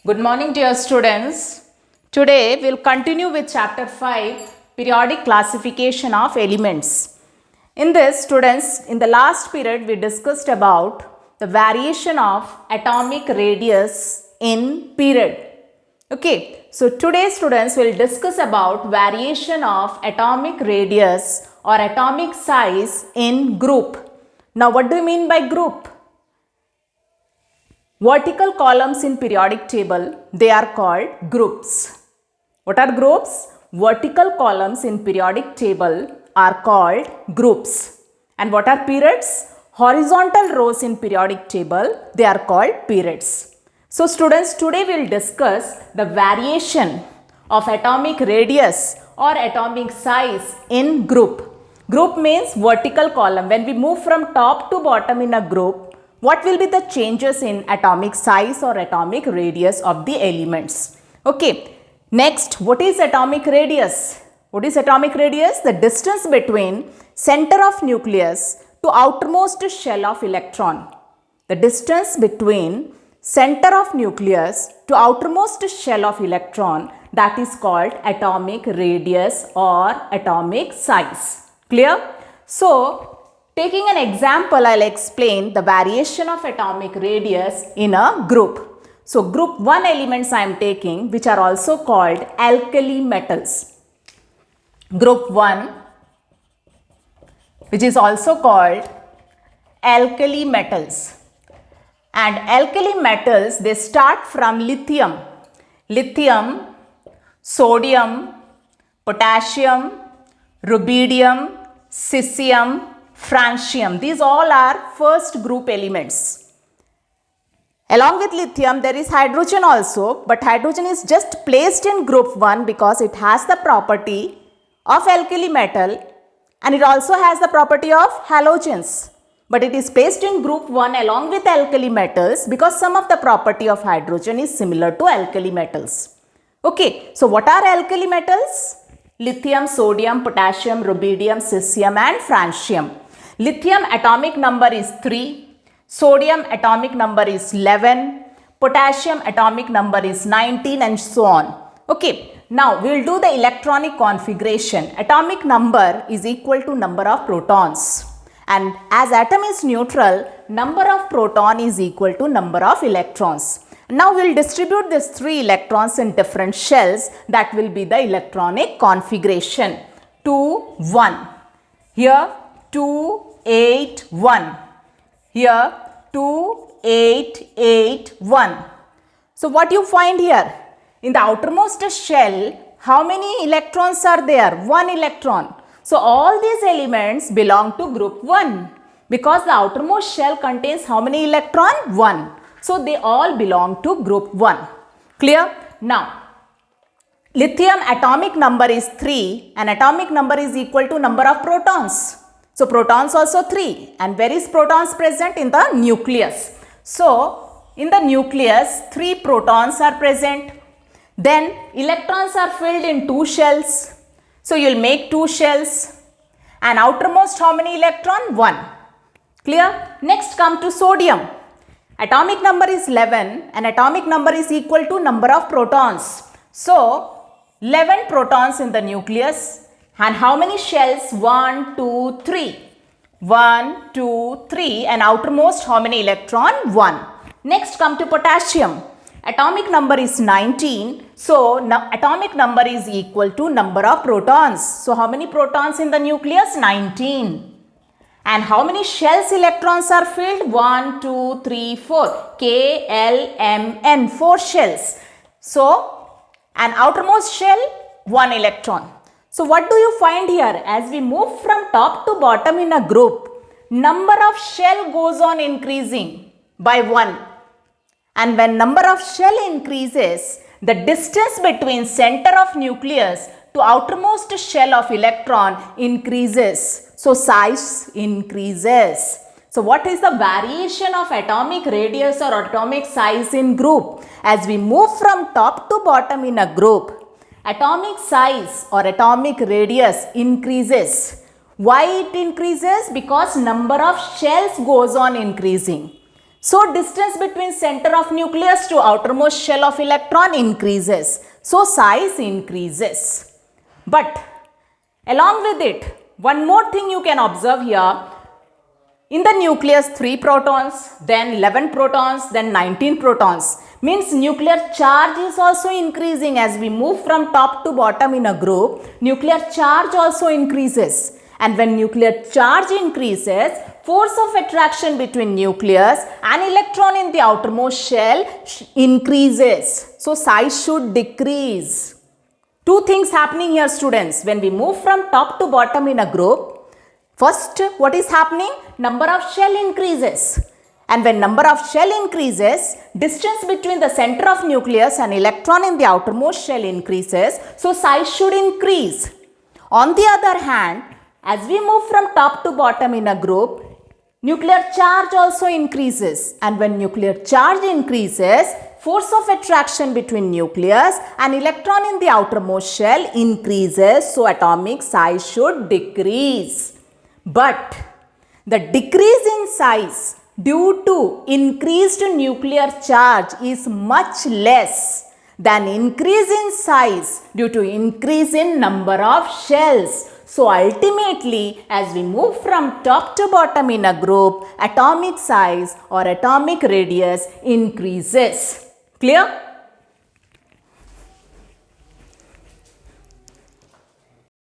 Good morning, dear students. Today we'll continue with chapter 5, periodic classification of elements. In this, students, in the last period we discussed about the variation of atomic radius in period. Okay, so today students will discuss about variation of atomic radius or atomic size in group. Now, what do you mean by group? Vertical columns in periodic table, they are called groups. What are groups? Vertical columns in periodic table are called groups. And what are periods? Horizontal rows in periodic table, they are called periods. So students, today we will discuss the variation of atomic radius or atomic size in group. Group means vertical column. When we move from top to bottom in a group, what will be the changes in atomic size or atomic radius of the elements? Okay. Next, what is atomic radius? What is atomic radius? The distance between center of nucleus to outermost shell of electron. The distance between center of nucleus to outermost shell of electron, that is called atomic radius or atomic size. Clear? So, taking an example, I'll explain the variation of atomic radius in a group. So, group 1 elements I am taking, which are also called alkali metals. Group 1, which is also called alkali metals. And alkali metals, they start from lithium. Lithium, sodium, potassium, rubidium, cesium, francium. These all are first group elements. Along with lithium, there is hydrogen also, but hydrogen is just placed in group 1 because it has the property of alkali metal and it also has the property of halogens. But it is placed in group 1 along with alkali metals because some of the property of hydrogen is similar to alkali metals. Okay, so what are alkali metals? Lithium, sodium, potassium, rubidium, cesium and francium. Lithium atomic number is 3. Sodium atomic number is 11, potassium atomic number is 19 and so on. Okay, now we will do the electronic configuration. Atomic number is equal to number of protons and as atom is neutral, number of proton is equal to number of electrons. Now we will distribute these 3 electrons in different shells, that will be the electronic configuration. 2, 1. Here 2, 8, 1. Here 2, 8, 8, 1. So what you find here? In the outermost shell, how many electrons are there? 1 electron. So all these elements belong to group 1 because the outermost shell contains how many electrons? 1. So they all belong to group 1. Clear? Now, lithium atomic number is 3 and atomic number is equal to number of protons. So, protons also 3 and where is protons present? In the nucleus. So, in the nucleus 3 protons are present. Then electrons are filled in 2 shells. So, you will make 2 shells and outermost how many electron? 1. Clear? Next come to sodium. Atomic number is 11 and atomic number is equal to number of protons. So, 11 protons in the nucleus. And how many shells? 1, 2, 3. 1, 2, 3 and outermost how many electron? 1. Next come to potassium. Atomic number is 19. So, atomic number is equal to number of protons. So, how many protons in the nucleus? 19. And how many shells electrons are filled? 1, 2, 3, 4. K, L, M, N. 4 shells. So, an outermost shell, 1 electron. So, what do you find here? As we move from top to bottom in a group, number of shell goes on increasing by 1. And when number of shell increases, the distance between center of nucleus to outermost shell of electron increases. So, size increases. So, what is the variation of atomic radius or atomic size in group? As we move from top to bottom in a group, atomic size or atomic radius increases. Why it increases? Because number of shells goes on increasing. So distance between center of nucleus to outermost shell of electron increases. So size increases. But along with it, one more thing you can observe here. In the nucleus 3 protons, then 11 protons, then 19 protons. Means nuclear charge is also increasing as we move from top to bottom in a group. Nuclear charge also increases. And when nuclear charge increases, force of attraction between nucleus and electron in the outermost shell increases. So size should decrease. Two things happening here, students. When we move from top to bottom in a group, first, what is happening? Number of shell increases. And when number of shell increases, distance between the center of nucleus and electron in the outermost shell increases. So size should increase. On the other hand, as we move from top to bottom in a group, nuclear charge also increases. And when nuclear charge increases, force of attraction between nucleus and electron in the outermost shell increases. So atomic size should decrease. But the decrease in size due to increased nuclear charge is much less than increase in size due to increase in number of shells. So ultimately, as we move from top to bottom in a group, atomic size or atomic radius increases. Clear?